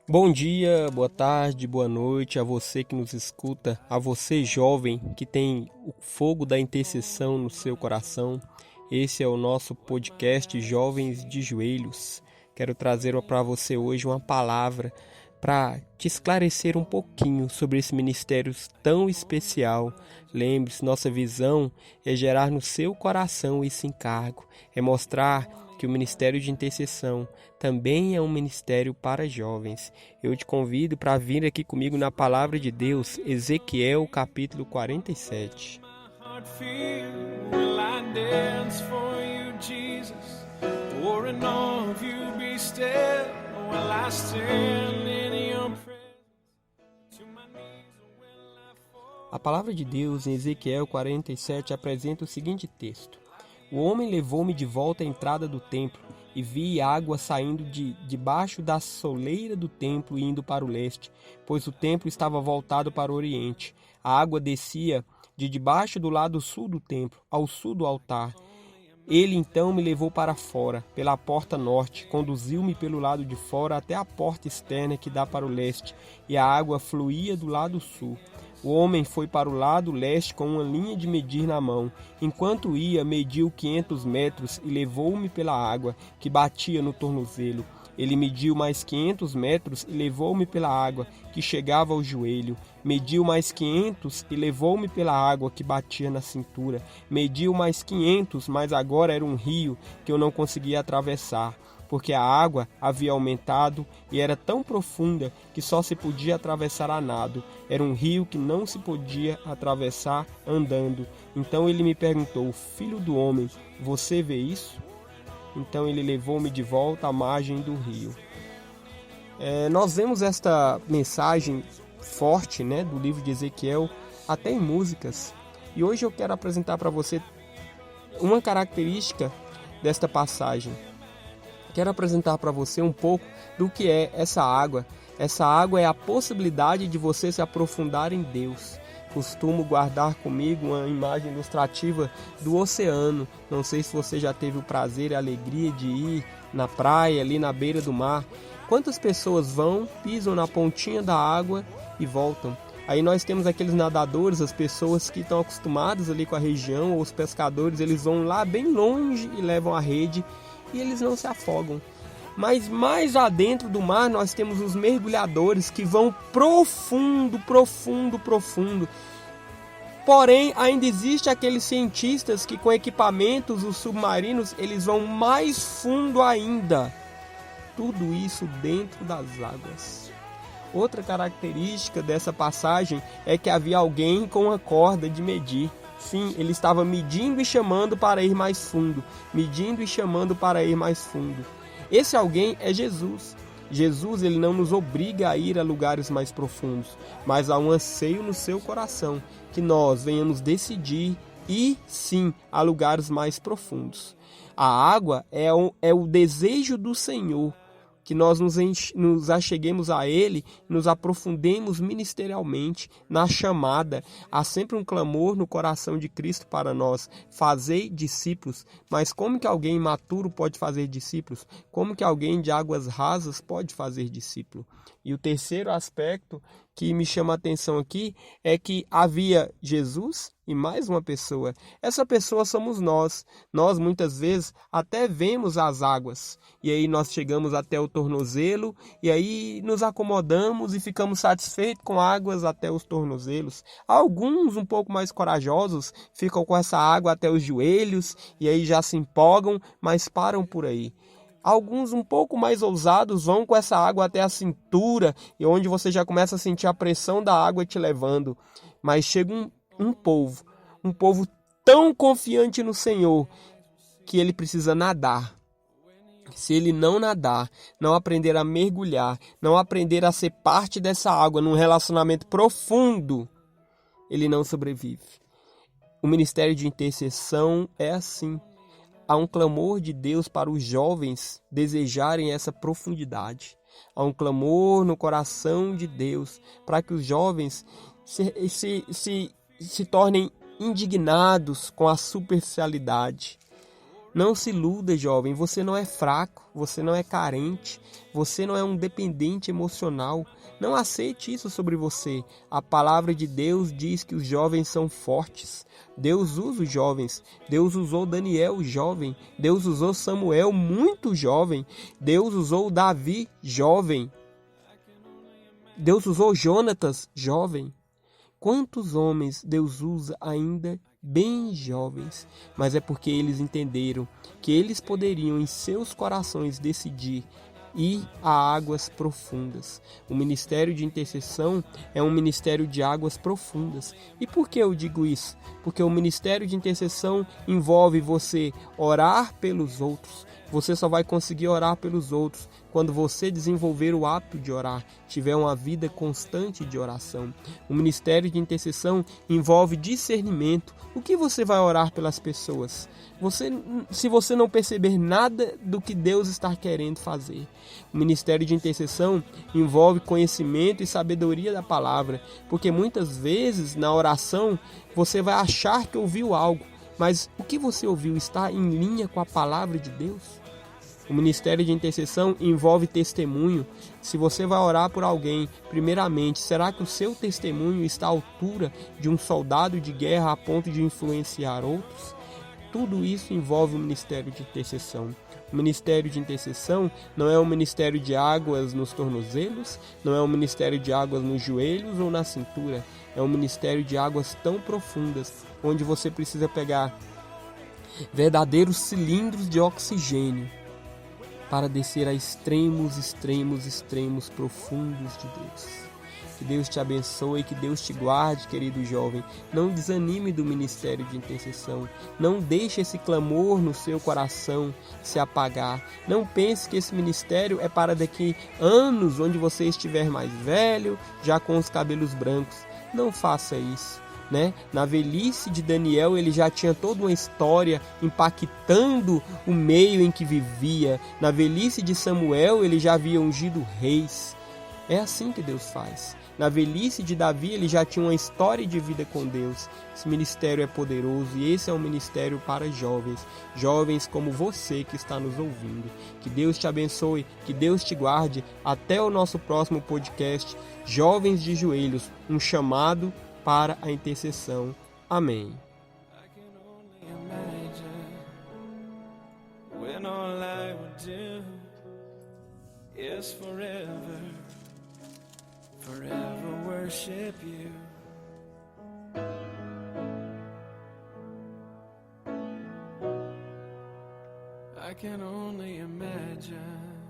Bom dia, boa tarde, boa noite a você que nos escuta, a você jovem que tem o fogo da intercessão no seu coração. Esse é o nosso podcast Jovens de Joelhos. Quero trazer para você hoje uma palavra para te esclarecer um pouquinho sobre esse ministério tão especial. Lembre-se, nossa visão é gerar no seu coração esse encargo, é mostrar que o ministério de intercessão também é um ministério para jovens. Eu te convido para vir aqui comigo na palavra de Deus, Ezequiel capítulo 47. A palavra de Deus em Ezequiel 47 apresenta o seguinte texto: O homem levou-me de volta à entrada do templo, e vi água saindo debaixo da soleira do templo e indo para o leste, pois o templo estava voltado para o oriente. A água descia de debaixo do lado sul do templo, ao sul do altar. Ele então me levou para fora, pela porta norte, conduziu-me pelo lado de fora até a porta externa que dá para o leste, e a água fluía do lado sul. O homem foi para o lado leste com uma linha de medir na mão. Enquanto ia, mediu 500 metros e levou-me pela água, que batia no tornozelo. Ele mediu mais 500 metros e levou-me pela água, que chegava ao joelho. Mediu mais 500 e levou-me pela água, que batia na cintura. Mediu mais 500, mas agora era um rio que eu não conseguia atravessar, porque a água havia aumentado e era tão profunda que só se podia atravessar a nado. Era um rio que não se podia atravessar andando. Então ele me perguntou: Filho do homem, você vê isso? Então ele levou-me de volta à margem do rio. Nós vemos esta mensagem forte, do livro de Ezequiel, até em músicas. E hoje eu quero apresentar para você uma característica desta passagem. Quero apresentar para você um pouco do que é essa água. Essa água é a possibilidade de você se aprofundar em Deus. Costumo guardar comigo uma imagem ilustrativa do oceano. Não sei se você já teve o prazer e a alegria de ir na praia, ali na beira do mar. Quantas pessoas vão, pisam na pontinha da água e voltam? Aí nós temos aqueles nadadores, as pessoas que estão acostumadas ali com a região, ou os pescadores, eles vão lá bem longe e levam a rede e eles não se afogam. Mas mais adentro do mar nós temos os mergulhadores que vão profundo, profundo, profundo. Porém, ainda existe aqueles cientistas que com equipamentos, os submarinos, eles vão mais fundo ainda. Tudo isso dentro das águas. Outra característica dessa passagem é que havia alguém com uma corda de medir. Sim, ele estava medindo e chamando para ir mais fundo. Medindo e chamando para ir mais fundo. Esse alguém é Jesus. Jesus, ele não nos obriga a ir a lugares mais profundos, mas há um anseio no seu coração que nós venhamos decidir ir sim a lugares mais profundos. A água é o desejo do Senhor, que nós nos acheguemos a Ele, nos aprofundemos ministerialmente na chamada. Há sempre um clamor no coração de Cristo para nós: fazei discípulos. Mas como que alguém imaturo pode fazer discípulos? Como que alguém de águas rasas pode fazer discípulo? E o terceiro aspecto que me chama a atenção aqui é que havia Jesus e mais uma pessoa. Essa pessoa somos nós. Nós muitas vezes até vemos as águas e aí nós chegamos até o tornozelo e aí nos acomodamos e ficamos satisfeitos com águas até os tornozelos. Alguns um pouco mais corajosos ficam com essa água até os joelhos e aí já se empolgam, mas param por aí. Alguns um pouco mais ousados vão com essa água até a cintura, e onde você já começa a sentir a pressão da água te levando. Mas chega um povo tão confiante no Senhor, que ele precisa nadar. Se ele não nadar, não aprender a mergulhar, não aprender a ser parte dessa água num relacionamento profundo, ele não sobrevive. O ministério de intercessão é assim. Há um clamor de Deus para os jovens desejarem essa profundidade. Há um clamor no coração de Deus para que os jovens se tornem indignados com a superficialidade. Não se iluda, jovem, você não é fraco, você não é carente, você não é um dependente emocional. Não aceite isso sobre você. A palavra de Deus diz que os jovens são fortes. Deus usa os jovens. Deus usou Daniel jovem. Deus usou Samuel muito jovem. Deus usou Davi jovem. Deus usou Jonatas jovem. Quantos homens Deus usa ainda bem jovens, mas é porque eles entenderam que eles poderiam em seus corações decidir ir a águas profundas. O ministério de intercessão é um ministério de águas profundas. E por que eu digo isso? Porque o ministério de intercessão envolve você orar pelos outros. Você só vai conseguir orar pelos outros quando você desenvolver o hábito de orar, tiver uma vida constante de oração. O ministério de intercessão envolve discernimento. O que você vai orar pelas pessoas? Se você não perceber nada do que Deus está querendo fazer. O ministério de intercessão envolve conhecimento e sabedoria da palavra, porque muitas vezes na oração você vai achar que ouviu algo, mas o que você ouviu está em linha com a palavra de Deus? O ministério de intercessão envolve testemunho. Se você vai orar por alguém, primeiramente, será que o seu testemunho está à altura de um soldado de guerra a ponto de influenciar outros? Tudo isso envolve o ministério de intercessão. O ministério de intercessão não é um ministério de águas nos tornozelos, não é um ministério de águas nos joelhos ou na cintura. É um ministério de águas tão profundas, onde você precisa pegar verdadeiros cilindros de oxigênio para descer a extremos profundos de Deus. Que Deus te abençoe, que Deus te guarde, querido jovem. Não desanime do ministério de intercessão. Não deixe esse clamor no seu coração se apagar. Não pense que esse ministério é para daqui anos, onde você estiver mais velho, já com os cabelos brancos. Não faça isso. Na velhice de Daniel, ele já tinha toda uma história impactando o meio em que vivia. Na velhice de Samuel, ele já havia ungido reis. É assim que Deus faz. Na velhice de Davi, ele já tinha uma história de vida com Deus. Esse ministério é poderoso e esse é um ministério para jovens. Jovens como você que está nos ouvindo. Que Deus te abençoe, que Deus te guarde. Até o nosso próximo podcast, Jovens de Joelhos, um chamado para a intercessão. Amém. Forever worship you. I can only imagine